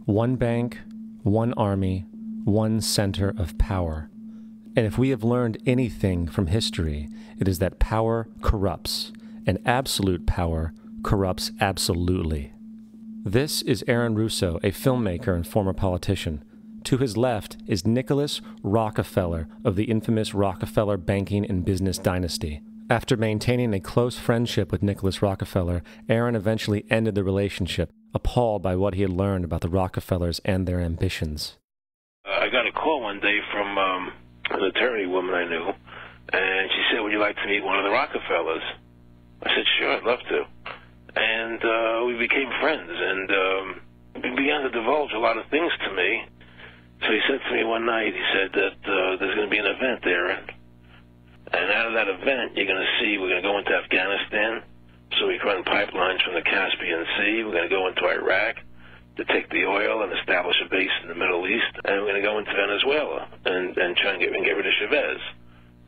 One bank, one army, one center of power. And if we have learned anything from history, it is that power corrupts, and absolute power corrupts absolutely. This is Aaron Russo, a filmmaker and former politician. To his left is Nicholas Rockefeller of the infamous Rockefeller banking and business dynasty. After maintaining a close friendship with Nicholas Rockefeller, Aaron eventually ended the relationship, appalled by what he had learned about the Rockefellers and their ambitions. I got a call one day from an attorney woman I knew, and she said, "Would you like to meet one of the Rockefellers?" I said, "Sure, I'd love to." And we became friends, and he began to divulge a lot of things to me. So he said to me one night, he said that there's going to be an event there, and out of that event, you're going to see we're going to go into Afghanistan, so we can run pipelines from the Caspian Sea. We're going to go into Iraq to take the oil and establish a base in the Middle East, and we're going to go into Venezuela and try and get rid of Chavez.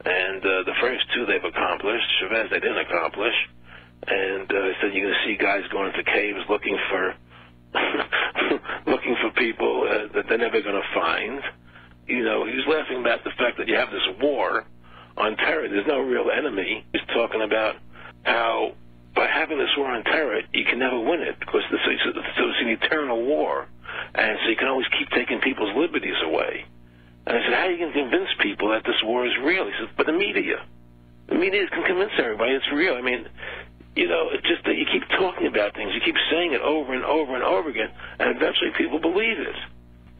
And the first two they've accomplished. Chavez they didn't accomplish. And he said you're going to see guys going into caves looking for looking for people that they're never going to find. You know, he was laughing about the fact that you have this war on terror. There's no real enemy. He's talking about how by having this war on terror, you can never win it because so it's an eternal war, and so you can always keep taking people's liberties away. And I said, how are you going to convince people that this war is real? He said, but the media can convince everybody it's real. I mean, you know, it's just that you keep talking about things, you keep saying it over and over and over again, and eventually people believe it.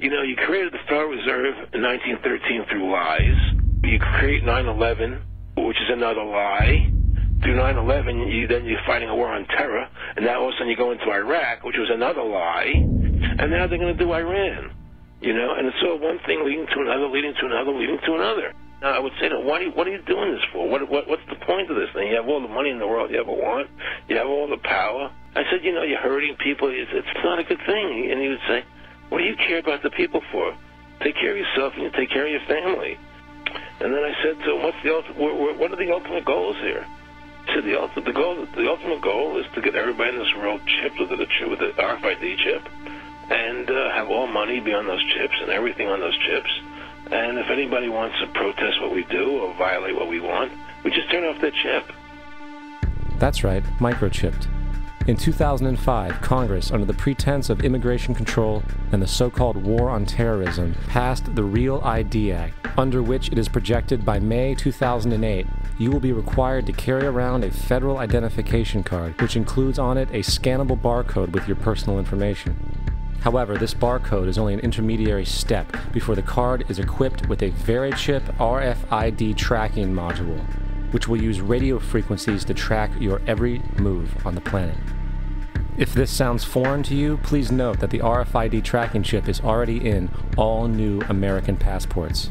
You know, you created the Federal Reserve in 1913 through lies. You create 9/11, which is another lie. Through 9/11, then you're fighting a war on terror, and now all of a sudden you go into Iraq, which was another lie, and now they're going to do Iran. You know, and it's all one thing leading to another, leading to another, leading to another. Now, I would say to them, what are you doing this for? What's the point of this thing? You have all the money in the world you ever want. You have all the power. I said, you know, you're hurting people. It's not a good thing. And he would say, what do you care about the people for? Take care of yourself and you take care of your family. And then I said to him, what are the ultimate goals here? He said, the ultimate goal is to get everybody in this world chipped with the RFID chip and have all money be on those chips and everything on those chips. And if anybody wants to protest what we do or violate what we want, we just turn off their chip. That's right, microchipped. In 2005, Congress, under the pretense of immigration control and the so-called war on terrorism, passed the REAL ID Act, under which it is projected by May 2008, you will be required to carry around a federal identification card, which includes on it a scannable barcode with your personal information. However, this barcode is only an intermediary step before the card is equipped with a VeriChip RFID tracking module, which will use radio frequencies to track your every move on the planet. If this sounds foreign to you, please note that the RFID tracking chip is already in all new American passports.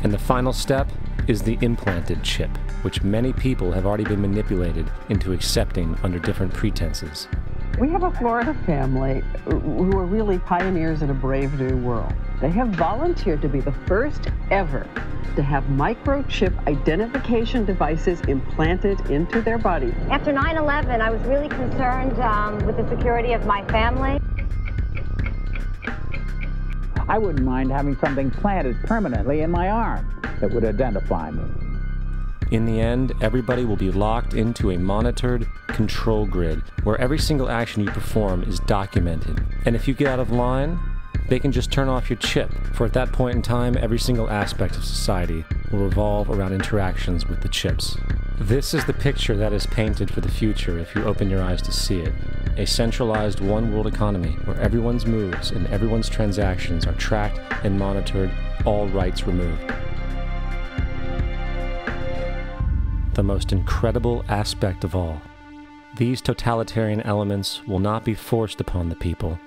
And the final step is the implanted chip, which many people have already been manipulated into accepting under different pretenses. We have a Florida family who are really pioneers in a brave new world. They have volunteered to be the first ever to have microchip identification devices implanted into their body. After 9/11, I was really concerned with the security of my family. I wouldn't mind having something planted permanently in my arm that would identify me. In the end, everybody will be locked into a monitored control grid where every single action you perform is documented. And if you get out of line, they can just turn off your chip, for at that point in time, every single aspect of society will revolve around interactions with the chips. This is the picture that is painted for the future if you open your eyes to see it. A centralized one-world economy where everyone's moves and everyone's transactions are tracked and monitored, all rights removed. The most incredible aspect of all. These totalitarian elements will not be forced upon the people.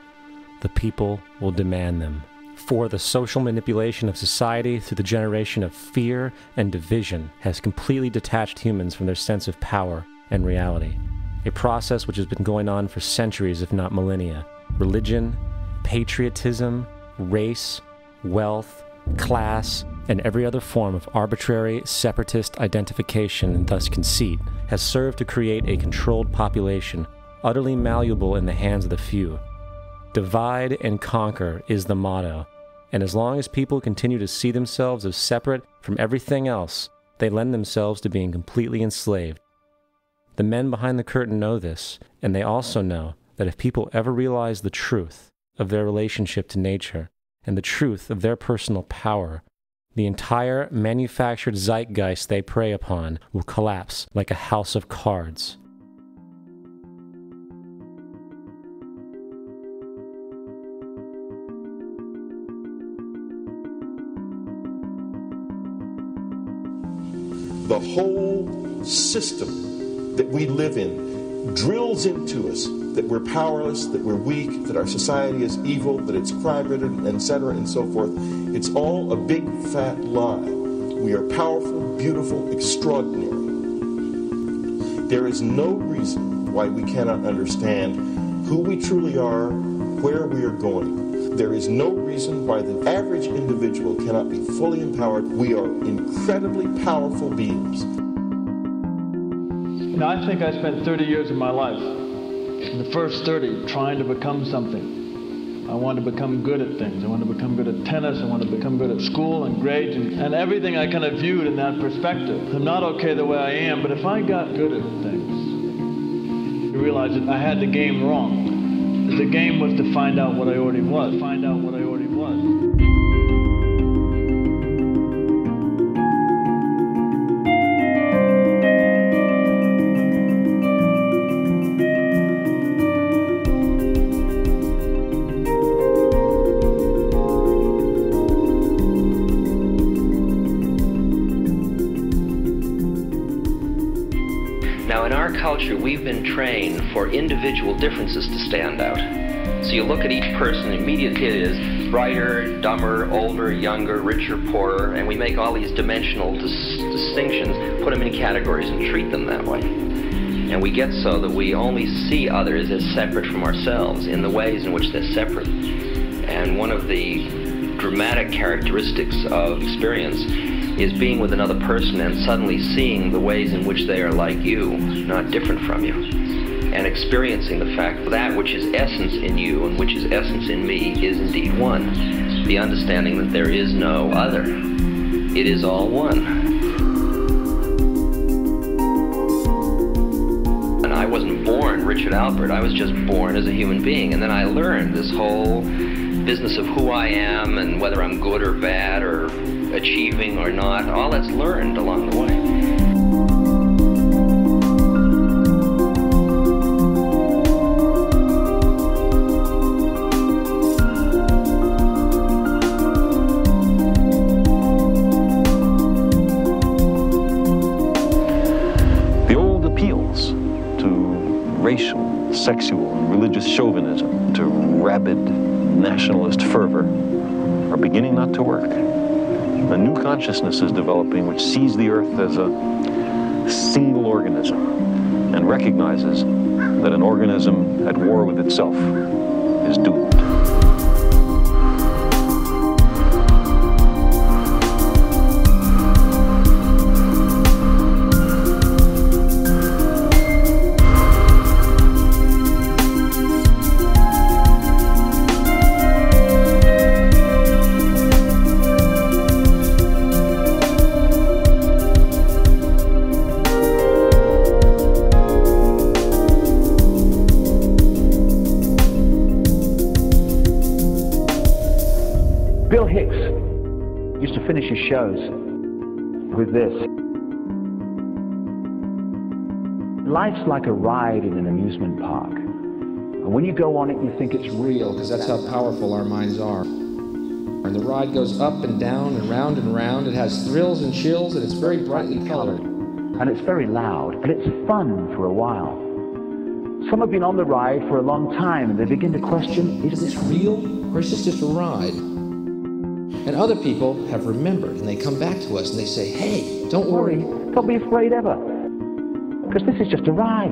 The people will demand them. For the social manipulation of society through the generation of fear and division has completely detached humans from their sense of power and reality. A process which has been going on for centuries, if not millennia. Religion, patriotism, race, wealth, class, and every other form of arbitrary, separatist identification and thus conceit has served to create a controlled population, utterly malleable in the hands of the few. Divide and conquer is the motto, and as long as people continue to see themselves as separate from everything else, they lend themselves to being completely enslaved. The men behind the curtain know this, and they also know that if people ever realize the truth of their relationship to nature and the truth of their personal power, the entire manufactured zeitgeist they prey upon will collapse like a house of cards. The whole system that we live in drills into us that we're powerless, that we're weak, that our society is evil, that it's crime-ridden, etc., and so forth. It's all a big, fat lie. We are powerful, beautiful, extraordinary. There is no reason why we cannot understand who we truly are, where we are going. There is no reason why the average individual cannot be fully empowered. We are incredibly powerful beings. You know, I think I spent 30 years of my life, in the first 30, trying to become something. I wanted to become good at things. I wanted to become good at tennis. I wanted to become good at school and grades and everything I kind of viewed in that perspective. I'm not okay the way I am, but if I got good at things, you realize that I had the game wrong. The game was to find out what I already was. Find out what I already was. Now, in our culture, we've been trained for individual differences to stand out. So you look at each person, immediately it is brighter, dumber, older, younger, richer, poorer, and we make all these dimensional distinctions, put them in categories and treat them that way. And we get so that we only see others as separate from ourselves in the ways in which they're separate. And one of the dramatic characteristics of experience is being with another person and suddenly seeing the ways in which they are like you, not different from you, and experiencing the fact that which is essence in you and which is essence in me is indeed one. The understanding that there is no other. It is all one. And I wasn't born Richard Albert, I was just born as a human being, and then I learned this whole business of who I am and whether I'm good or bad or achieving or not. All that's learned along the way. The old appeals to racial, sexual, and religious chauvinism, to rabid nationalist fervor, are beginning not to work. A new consciousness is developing which sees the earth as a single organism and recognizes that an organism at war with itself is doomed. Bill Hicks used to finish his shows with this. Life's like a ride in an amusement park. And when you go on it, you think it's real. Because that's how powerful our minds are. And the ride goes up and down and round and round. It has thrills and chills, and it's very brightly colored. And it's very loud, and it's fun for a while. Some have been on the ride for a long time, and they begin to question, is this real, or is this just a ride? And other people have remembered, and they come back to us and they say, hey, don't worry. Don't be afraid ever, because this is just a ride.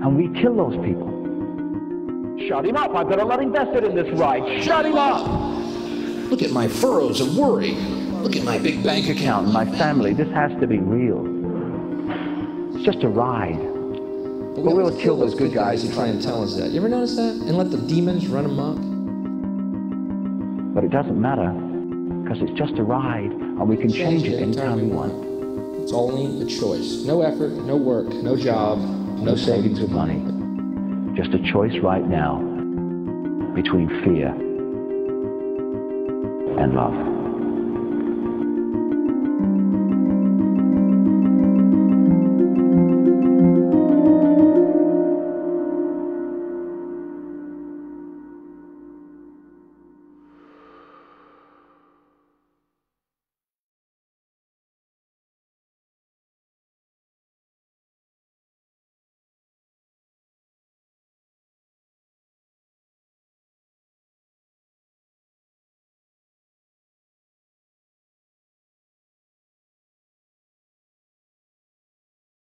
And we kill those people. Shut him up. I've got a lot invested in this ride. Shut him up. Look at my furrows of worry. Look at my big bank account. My family, this has to be real. It's just a ride. But we always kill those good guys who try and tell us that. You ever notice that? And let the demons run amok? But it doesn't matter, because it's just a ride, and we can change it anytime we want. It's only a choice. No effort, no work, no job, no savings of money. Just a choice right now between fear and love.